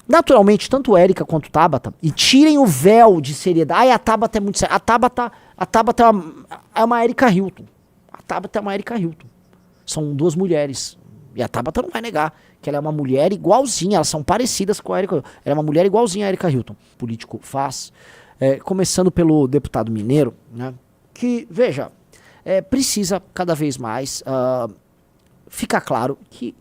naturalmente, tanto Érica quanto Tabata, e tirem o véu de seriedade. Ai, a Tabata é muito séria. A Tabata é uma Erika Hilton. A Tabata é uma Erika Hilton. São duas mulheres. E a Tabata não vai negar que ela é uma mulher igualzinha. Elas são parecidas com a Erika Hilton. Ela é uma mulher igualzinha a Erika Hilton. O político faz. Começando pelo deputado mineiro, né? Que, veja, precisa cada vez mais ficar claro que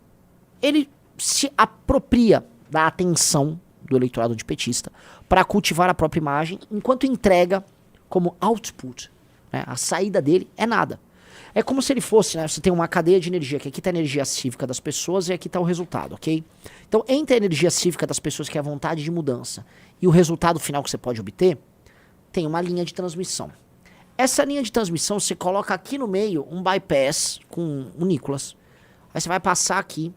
ele se apropria da atenção do eleitorado de petista para cultivar a própria imagem, enquanto entrega como output, né? A saída dele é nada. É como se ele fosse, né? Você tem uma cadeia de energia, que aqui está a energia cívica das pessoas e aqui está o resultado, ok? Então, entre a energia cívica das pessoas, que é a vontade de mudança, e o resultado final que você pode obter, tem uma linha de transmissão. Essa linha de transmissão, você coloca aqui no meio um bypass com o Nicolas. Aí você vai passar aqui,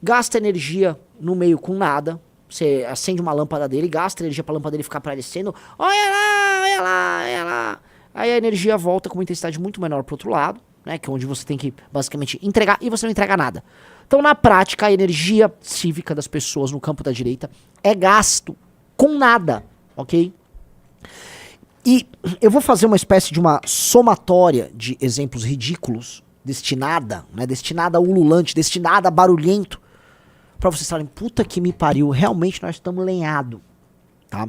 gasta energia no meio com nada, você acende uma lâmpada dele, gasta energia para a lâmpada dele ficar aparecendo, olha lá, olha lá, olha lá. Aí a energia volta com uma intensidade muito menor pro outro lado, né, que é onde você tem que basicamente entregar, e você não entrega nada. Então, na prática, a energia cívica das pessoas no campo da direita é gasto com nada, ok? E eu vou fazer uma espécie de uma somatória de exemplos ridículos, destinada a ululante, destinada a barulhento, pra vocês falarem, puta que me pariu, realmente nós estamos lenhados, tá?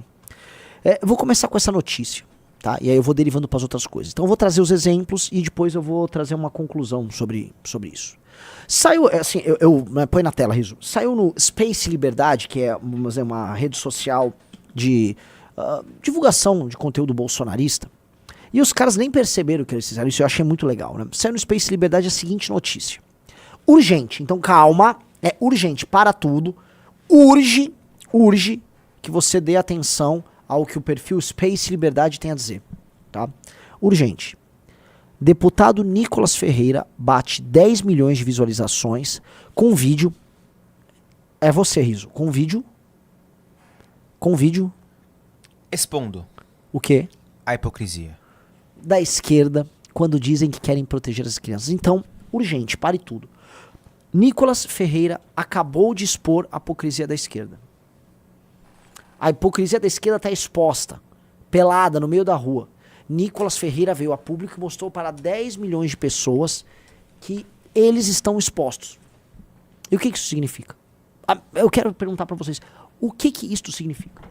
Eu vou começar com essa notícia, tá? E aí eu vou derivando para as outras coisas. Então eu vou trazer os exemplos e depois eu vou trazer uma conclusão sobre isso. Saiu, assim, põe na tela, Riso. Saiu no Space Liberdade, que é uma rede social de divulgação de conteúdo bolsonarista. E os caras nem perceberam que eles fizeram isso, eu achei muito legal, né? Saiu no Space Liberdade a seguinte notícia. Urgente, então calma, é urgente, para tudo. Urge que você dê atenção ao que o perfil Space Liberdade tem a dizer, tá? Urgente. Deputado Nicolas Ferreira bate 10 milhões de visualizações com vídeo. É você, Riso. Com vídeo. Expondo. O quê? A hipocrisia. Da esquerda, quando dizem que querem proteger as crianças. Então, urgente, pare tudo. Nicolas Ferreira acabou de expor a hipocrisia da esquerda. A hipocrisia da esquerda está exposta, pelada no meio da rua. Nicolas Ferreira veio a público e mostrou para 10 milhões de pessoas que eles estão expostos. E o que isso significa? Eu quero perguntar para vocês, o que isto significa?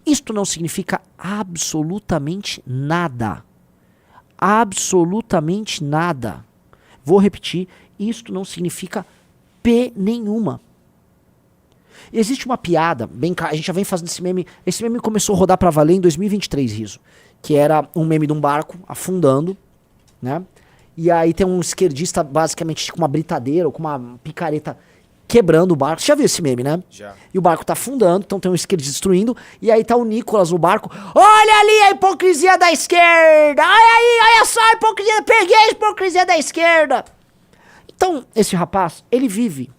Isto não significa absolutamente nada. Absolutamente nada. Vou repetir, isto não significa P nenhuma. Existe uma piada, a gente já vem fazendo esse meme começou a rodar pra valer em 2023, Riso, que era um meme de um barco afundando, né? E aí tem um esquerdista basicamente com uma britadeira ou com uma picareta quebrando o barco. Você já viu esse meme, né? Já. E o barco tá afundando, então tem um esquerdista destruindo, e aí tá o Nicolas no barco. Olha ali a hipocrisia da esquerda! Olha aí, olha só a hipocrisia, peguei a hipocrisia da esquerda! Então, esse rapaz, ele vive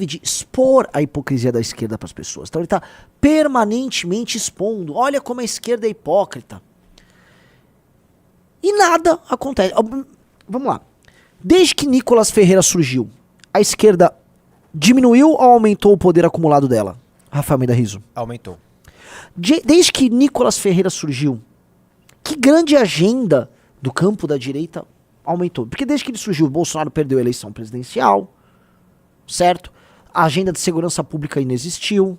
de expor a hipocrisia da esquerda para as pessoas. Então ele está permanentemente expondo. Olha como a esquerda é hipócrita. E nada acontece. Vamos lá. Desde que Nicolas Ferreira surgiu, a esquerda diminuiu ou aumentou o poder acumulado dela? Rafael Meda Riso. Aumentou. Desde que Nicolas Ferreira surgiu, que grande agenda do campo da direita aumentou? Porque desde que ele surgiu, o Bolsonaro perdeu a eleição presidencial, certo? A agenda de segurança pública inexistiu.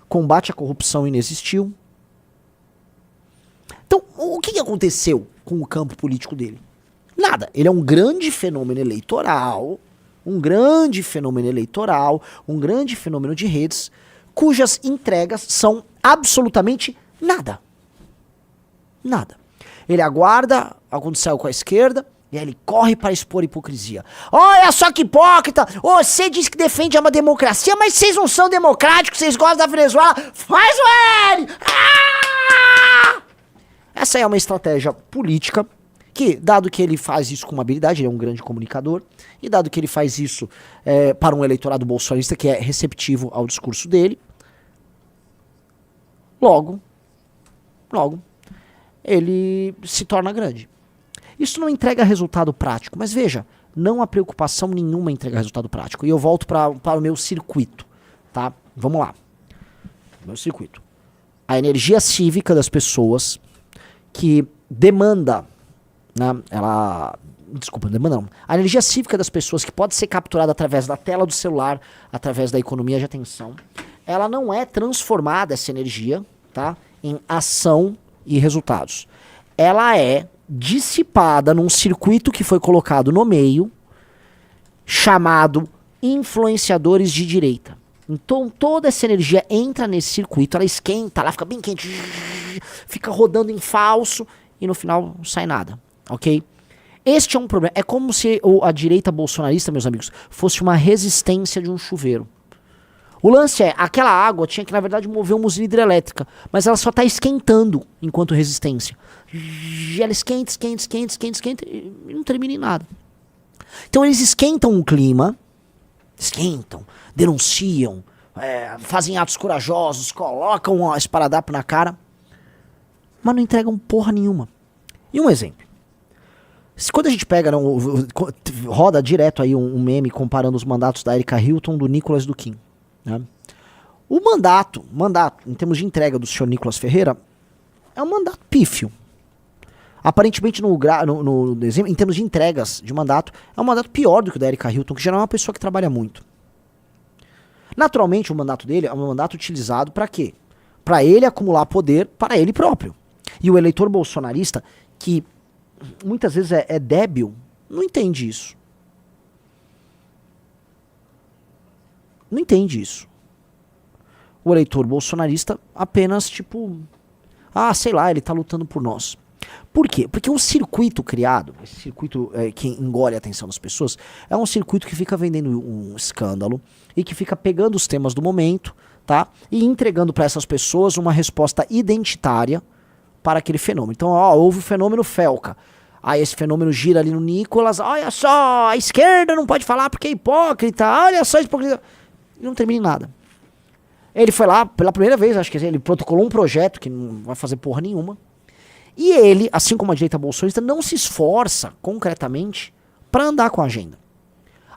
Combate à corrupção inexistiu. Então, o que aconteceu com o campo político dele? Nada. Ele é um grande fenômeno eleitoral, um grande fenômeno de redes, cujas entregas são absolutamente nada. Nada. Ele aguarda acontecer com a esquerda, e aí ele corre para expor hipocrisia. Olha só que hipócrita! Você diz que defende uma democracia, mas vocês não são democráticos, vocês gostam da Venezuela. Faz o L! Ah! Essa é uma estratégia política que, dado que ele faz isso com uma habilidade, ele é um grande comunicador, e dado que ele faz isso para um eleitorado bolsonarista que é receptivo ao discurso dele, logo, ele se torna grande. Isso não entrega resultado prático, mas veja, não há preocupação nenhuma em entregar resultado prático. E eu volto para o meu circuito. tá? Vamos lá. Meu circuito. A energia cívica das pessoas que demanda, né? Desculpa, não demanda não. A energia cívica das pessoas que pode ser capturada através da tela do celular, através da economia de atenção, ela não é transformada, essa energia, tá? Em ação e resultados. Ela é dissipada num circuito que foi colocado no meio, chamado influenciadores de direita. Então toda essa energia entra nesse circuito, ela esquenta, ela fica bem quente, fica rodando em falso e no final não sai nada, ok? Este é um problema. É como se a direita bolsonarista, meus amigos, fosse uma resistência de um chuveiro. O lance é, aquela água tinha que, na verdade, mover uma usina hidrelétrica, mas ela só está esquentando enquanto resistência. E ela esquenta e não termina em nada. Então eles esquentam o clima, denunciam, fazem atos corajosos, colocam um esparadrapo na cara, mas não entregam porra nenhuma. E um exemplo. Quando a gente pega, roda direto aí um meme comparando os mandatos da Erika Hilton, do Nicolas e do Kim. Né? O mandato, em termos de entrega do senhor Nicolas Ferreira, é um mandato pífio. Aparentemente, em termos de entregas de mandato, é um mandato pior do que o da Erika Hilton, que já é uma pessoa que trabalha muito. Naturalmente, o mandato dele é um mandato utilizado para quê? Para ele acumular poder para ele próprio. E o eleitor bolsonarista, que muitas vezes é débil, não entende isso. Não entende isso. O eleitor bolsonarista apenas, sei lá, ele tá lutando por nós. Por quê? Porque o circuito criado, esse circuito que engole a atenção das pessoas, é um circuito que fica vendendo um escândalo e que fica pegando os temas do momento, tá? E entregando para essas pessoas uma resposta identitária para aquele fenômeno. Então, houve o fenômeno Felca. Aí esse fenômeno gira ali no Nicolas, olha só, a esquerda não pode falar porque é hipócrita, olha só a hipocrisia. E não termina em nada. Ele foi lá, pela primeira vez, acho que ele protocolou um projeto que não vai fazer porra nenhuma. E ele, assim como a direita bolsonarista, não se esforça concretamente para andar com a agenda.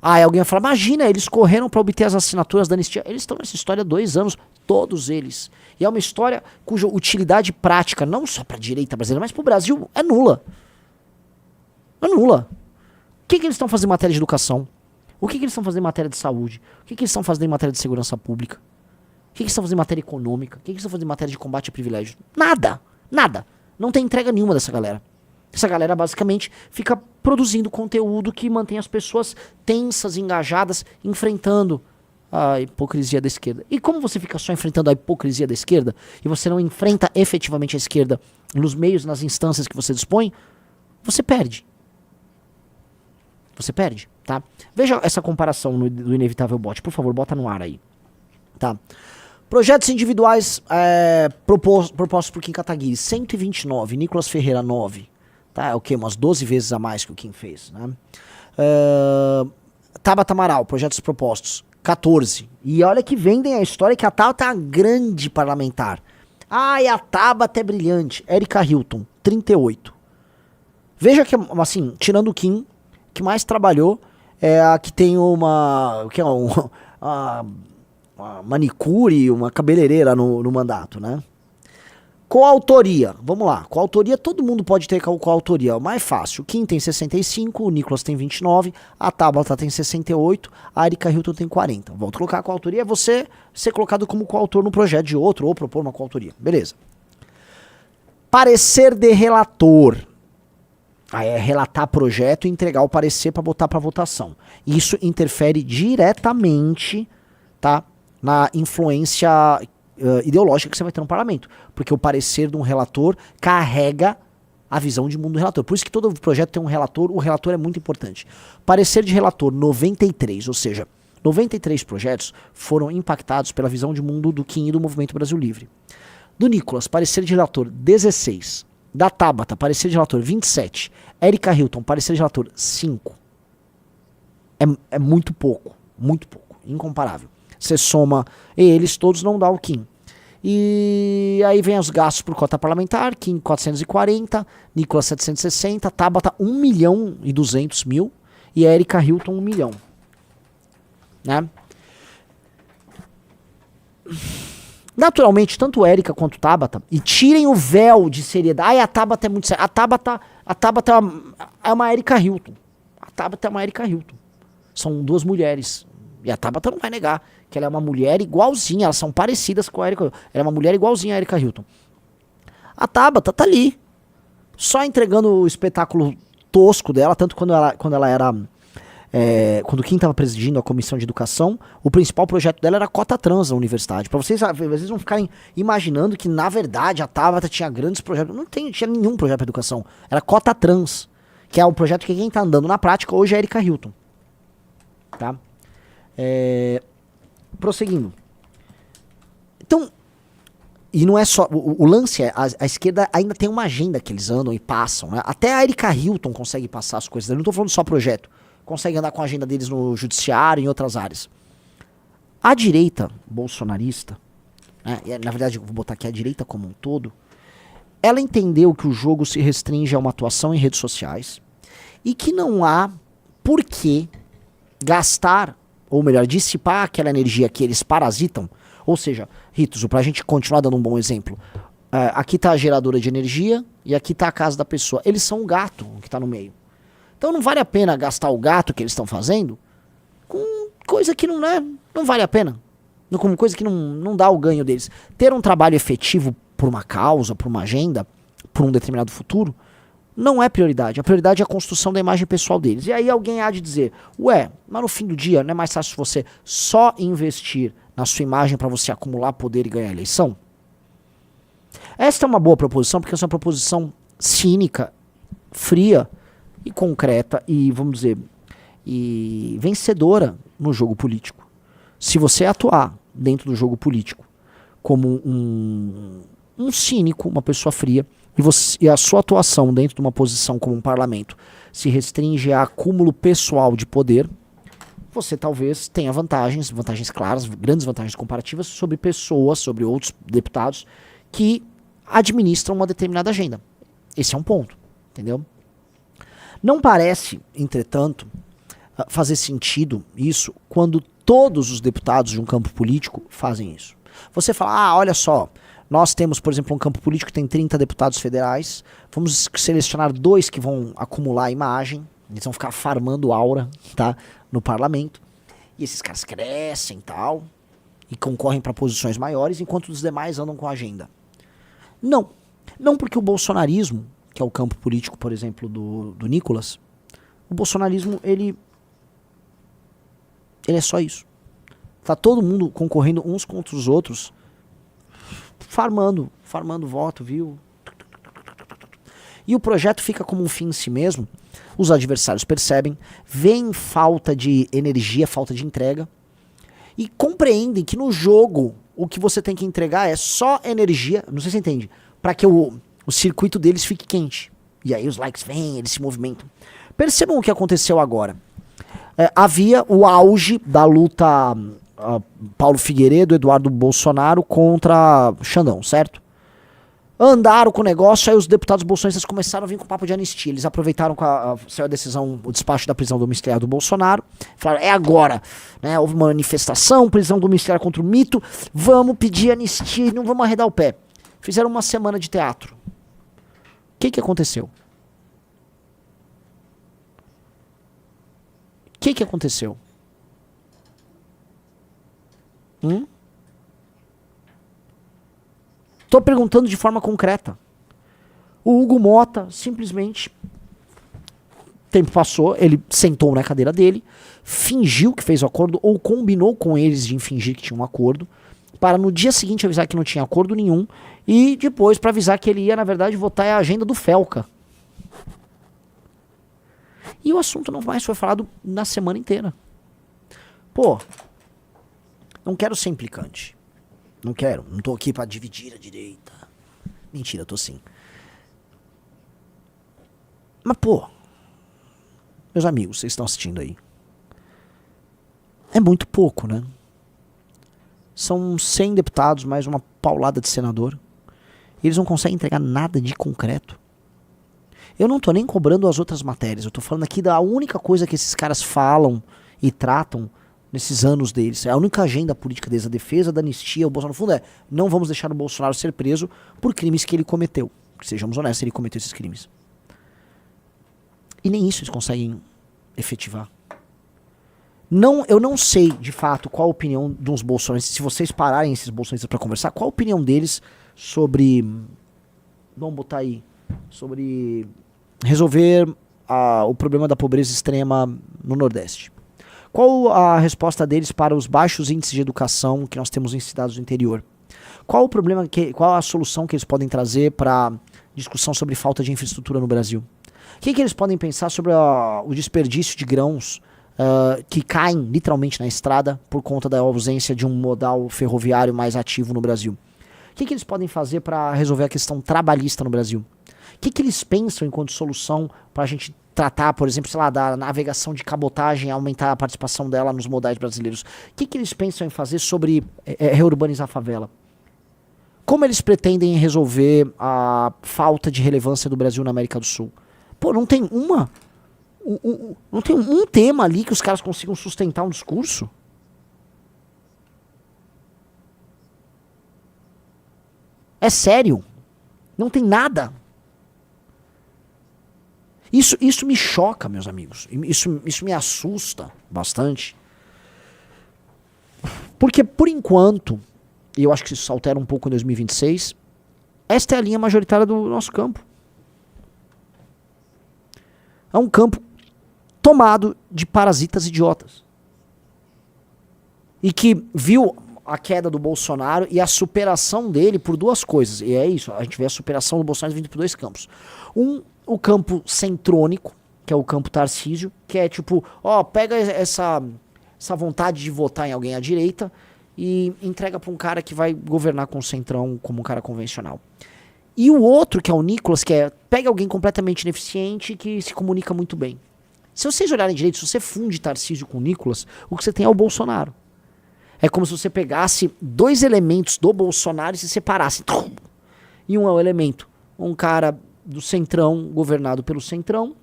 Aí alguém vai falar, imagina, eles correram para obter as assinaturas da anistia. Eles estão nessa história há 2 anos, todos eles. E é uma história cuja utilidade prática, não só para a direita brasileira, mas para o Brasil, é nula. É nula. O que eles estão fazendo em matéria de educação? O que eles estão fazendo em matéria de saúde? O que eles estão fazendo em matéria de segurança pública? O que eles estão fazendo em matéria econômica? O que eles estão fazendo em matéria de combate a privilégios? Nada. Nada. Não tem entrega nenhuma dessa galera. Essa galera basicamente fica produzindo conteúdo que mantém as pessoas tensas, engajadas, enfrentando a hipocrisia da esquerda. E como você fica só enfrentando a hipocrisia da esquerda e você não enfrenta efetivamente a esquerda nos meios, nas instâncias que você dispõe, você perde. Você perde, tá? Veja essa comparação do Inevitável Bot. Por favor, bota no ar aí. Tá? Projetos individuais propostos por Kim Kataguiri, 129. Nicolas Ferreira, 9. Tá? É o quê? Umas 12 vezes a mais que o Kim fez. Né? Tabata Amaral, projetos propostos, 14. E olha que vendem a história que a Tabata é uma grande parlamentar. E a Tabata é brilhante. Erika Hilton, 38. Veja que, assim, tirando o Kim, que mais trabalhou é a que tem uma manicure, uma cabeleireira no mandato, né? Coautoria, vamos lá. Coautoria, todo mundo pode ter coautoria, é o mais fácil. O Kim tem 65, o Nicolas tem 29, a Tabata tem 68, a Erika Hilton tem 40. Vamos colocar a coautoria, é você ser colocado como coautor no projeto de outro ou propor uma coautoria. Beleza. Parecer de relator. Aí é relatar projeto e entregar o parecer para botar para votação. Isso interfere diretamente, tá, na influência ideológica que você vai ter no parlamento. Porque o parecer de um relator carrega a visão de mundo do relator. Por isso que todo projeto tem um relator, o relator é muito importante. Parecer de relator 93, ou seja, 93 projetos foram impactados pela visão de mundo do Kim e do Movimento Brasil Livre. Do Nicolas, parecer de relator 16. Da Tabata, parecer de relator 27. Erika Hilton, parecer de relator 5. É muito pouco, incomparável. Você soma eles, todos não dá o Kim. E aí vem os gastos por cota parlamentar, Kim 440, Nicolas 760, Tabata 1.200.000 e Erika Hilton 1 milhão. Né? naturalmente, tanto Érica quanto Tabata, e tirem o véu de seriedade. Ai, a Tabata é muito séria. A Tabata é uma Erika Hilton. A Tabata é uma Erika Hilton. São duas mulheres. E a Tabata não vai negar que ela é uma mulher igualzinha. Elas são parecidas com a Erika Hilton. Ela é uma mulher igualzinha a Erika Hilton. A Tabata tá ali, só entregando o espetáculo tosco dela, tanto quando ela era... quando quem estava presidindo a comissão de educação, o principal projeto dela era cota trans na universidade. Para vocês às vezes não ficarem imaginando que na verdade a Tabata tinha grandes projetos. Não tinha nenhum projeto para educação. Era cota trans, que é o projeto que quem está andando na prática hoje é a Erika Hilton. Tá? Prosseguindo. Então, e não é só... O lance é, a esquerda ainda tem uma agenda que eles andam e passam. Né? Até a Erika Hilton consegue passar as coisas. Eu não estou falando só projeto. Consegue andar com a agenda deles no judiciário e em outras áreas. A direita bolsonarista, né, na verdade eu vou botar aqui a direita como um todo, ela entendeu que o jogo se restringe a uma atuação em redes sociais e que não há por que gastar, ou melhor, dissipar aquela energia que eles parasitam. Ou seja, Ritos, pra gente continuar dando um bom exemplo, aqui tá a geradora de energia e aqui tá a casa da pessoa. Eles são o gato que tá no meio. Então não vale a pena gastar o gato que eles estão fazendo com coisa que não vale a pena. Com coisa que não dá o ganho deles. Ter um trabalho efetivo por uma causa, por uma agenda, por um determinado futuro, não é prioridade. A prioridade é a construção da imagem pessoal deles. E aí alguém há de dizer, mas no fim do dia não é mais fácil você só investir na sua imagem para você acumular poder e ganhar a eleição? Esta é uma boa proposição, porque essa é uma proposição cínica, fria, e concreta e, vamos dizer, e vencedora no jogo político. Se você atuar dentro do jogo político como um cínico, uma pessoa fria, e a sua atuação dentro de uma posição como um parlamento se restringe a acúmulo pessoal de poder, você talvez tenha vantagens claras, grandes vantagens comparativas sobre pessoas, sobre outros deputados que administram uma determinada agenda. Esse é um ponto, entendeu? Não parece, entretanto, fazer sentido isso quando todos os deputados de um campo político fazem isso. Você fala, olha só, nós temos, por exemplo, um campo político que tem 30 deputados federais, vamos selecionar 2 que vão acumular imagem, eles vão ficar farmando aura, tá, no parlamento, e esses caras crescem tal, e concorrem para posições maiores, enquanto os demais andam com a agenda. Não porque o bolsonarismo, que é o campo político, por exemplo, do Nicolas, o bolsonarismo, ele é só isso. Tá todo mundo concorrendo uns contra os outros, farmando voto, viu? E o projeto fica como um fim em si mesmo. Os adversários percebem, veem falta de energia, falta de entrega, e compreendem que no jogo o que você tem que entregar é só energia, não sei se você entende, para que o circuito deles fique quente. E aí os likes vêm, eles se movimentam. Percebam o que aconteceu agora. Havia o auge da luta Paulo Figueiredo, Eduardo Bolsonaro contra Xandão, certo? Andaram com o negócio, aí os deputados bolsonaristas começaram a vir com papo de anistia. Eles aproveitaram saiu a decisão, o despacho da prisão domiciliar do Bolsonaro. Falaram, é agora. Né? Houve uma manifestação, prisão domiciliar contra o mito. Vamos pedir anistia e não vamos arredar o pé. Fizeram uma semana de teatro. O que aconteceu? O que aconteceu? Tô perguntando de forma concreta. O Hugo Mota simplesmente, tempo passou, ele sentou na cadeira dele, fingiu que fez o acordo ou combinou com eles de fingir que tinha um acordo, para no dia seguinte avisar que não tinha acordo nenhum e depois para avisar que ele ia, na verdade, votar a agenda do Felca. E o assunto não mais foi falado na semana inteira. Pô, não quero ser implicante. Não tô aqui pra dividir a direita. Mentira, tô sim. Mas pô, meus amigos, vocês estão assistindo aí. É muito pouco, né? São 100 deputados, mais uma paulada de senador. E eles não conseguem entregar nada de concreto. Eu não tô nem cobrando as outras matérias. Eu tô falando aqui da única coisa que esses caras falam e tratam nesses anos deles. A única agenda política deles, a defesa da anistia, o Bolsonaro, no fundo não vamos deixar o Bolsonaro ser preso por crimes que ele cometeu. Sejamos honestos, ele cometeu esses crimes. E nem isso eles conseguem efetivar. Eu não sei, de fato, qual a opinião de uns bolsonaristas, se vocês pararem esses bolsonaristas para conversar, qual a opinião deles sobre, vamos botar aí, sobre resolver o problema da pobreza extrema no Nordeste. Qual a resposta deles para os baixos índices de educação que nós temos em cidades do interior? Qual o problema, qual a solução que eles podem trazer para discussão sobre falta de infraestrutura no Brasil? O que eles podem pensar sobre o desperdício de grãos que caem literalmente na estrada por conta da ausência de um modal ferroviário mais ativo no Brasil? O que eles podem fazer para resolver a questão trabalhista no Brasil? O que eles pensam enquanto solução para a gente tratar, por exemplo, sei lá, da navegação de cabotagem, aumentar a participação dela nos modais brasileiros? O que eles pensam em fazer sobre reurbanizar a favela? Como eles pretendem resolver a falta de relevância do Brasil na América do Sul? Pô, não tem não tem um tema ali que os caras consigam sustentar um discurso? É sério? Não tem nada. Isso me choca, meus amigos. Isso me assusta bastante. Porque, por enquanto, e eu acho que isso altera um pouco em 2026, esta é a linha majoritária do nosso campo. É um campo tomado de parasitas idiotas. E que viu a queda do Bolsonaro e a superação dele por duas coisas. E é isso, a gente vê a superação do Bolsonaro vindo por dois campos. O campo centrônico, que é o campo Tarcísio, que é tipo, pega essa vontade de votar em alguém à direita e entrega pra um cara que vai governar com o centrão como um cara convencional. E o outro, que é o Nicolas, que é, pega alguém completamente ineficiente que se comunica muito bem. Se vocês olharem direito, se você funde Tarcísio com o Nicolas, o que você tem é o Bolsonaro. É como se você pegasse dois elementos do Bolsonaro e se separasse. E um é o elemento, um cara do centrão, governado pelo centrão,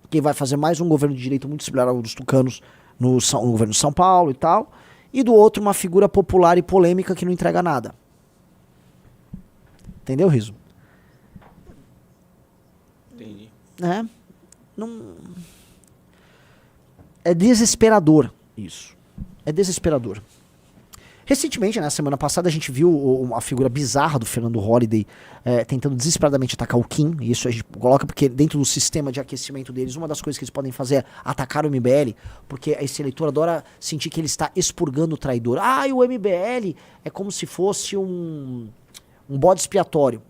que vai fazer mais um governo de direita muito similar ao dos tucanos no governo de São Paulo e tal. E do outro, uma figura popular e polêmica que não entrega nada. Entendeu, Riso? Entendi. É desesperador isso. É desesperador. Recentemente, na semana passada, a gente viu uma figura bizarra do Fernando Holliday tentando desesperadamente atacar o Kim. E isso a gente coloca porque dentro do sistema de aquecimento deles, uma das coisas que eles podem fazer é atacar o MBL, porque esse eleitor adora sentir que ele está expurgando o traidor. E o MBL é como se fosse um bode expiatório.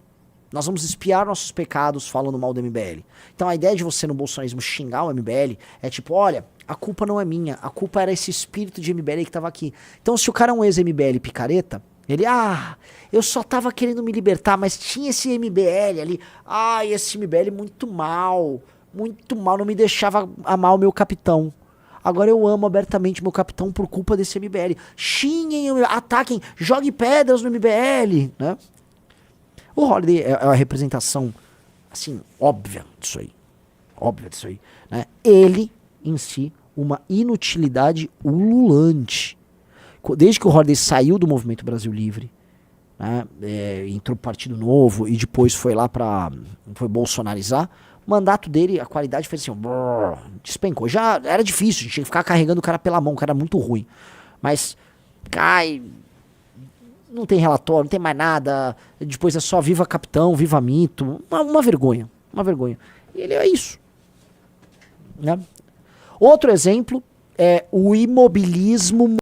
Nós vamos expiar nossos pecados falando mal do MBL. Então a ideia de você no bolsonarismo xingar o MBL é tipo, olha, a culpa não é minha, a culpa era esse espírito de MBL que tava aqui. Então se o cara é um ex-MBL picareta, ele, eu só tava querendo me libertar, mas tinha esse MBL ali, esse MBL muito mal, não me deixava amar o meu capitão. Agora eu amo abertamente meu capitão por culpa desse MBL. Xinguem, ataquem, joguem pedras no MBL, né? O Holliday é a representação, assim, óbvia disso aí. Né? Ele, em si, uma inutilidade ululante. Desde que o Holliday saiu do Movimento Brasil Livre, né, entrou pro Partido Novo e depois foi lá foi bolsonarizar, o mandato dele, a qualidade fez assim, despencou. Já era difícil, a gente tinha que ficar carregando o cara pela mão, o cara era muito ruim. Mas cai... Não tem relatório, não tem mais nada. Depois é só viva capitão, viva mito. Uma vergonha. E ele é isso. Né? Outro exemplo é o imobilismo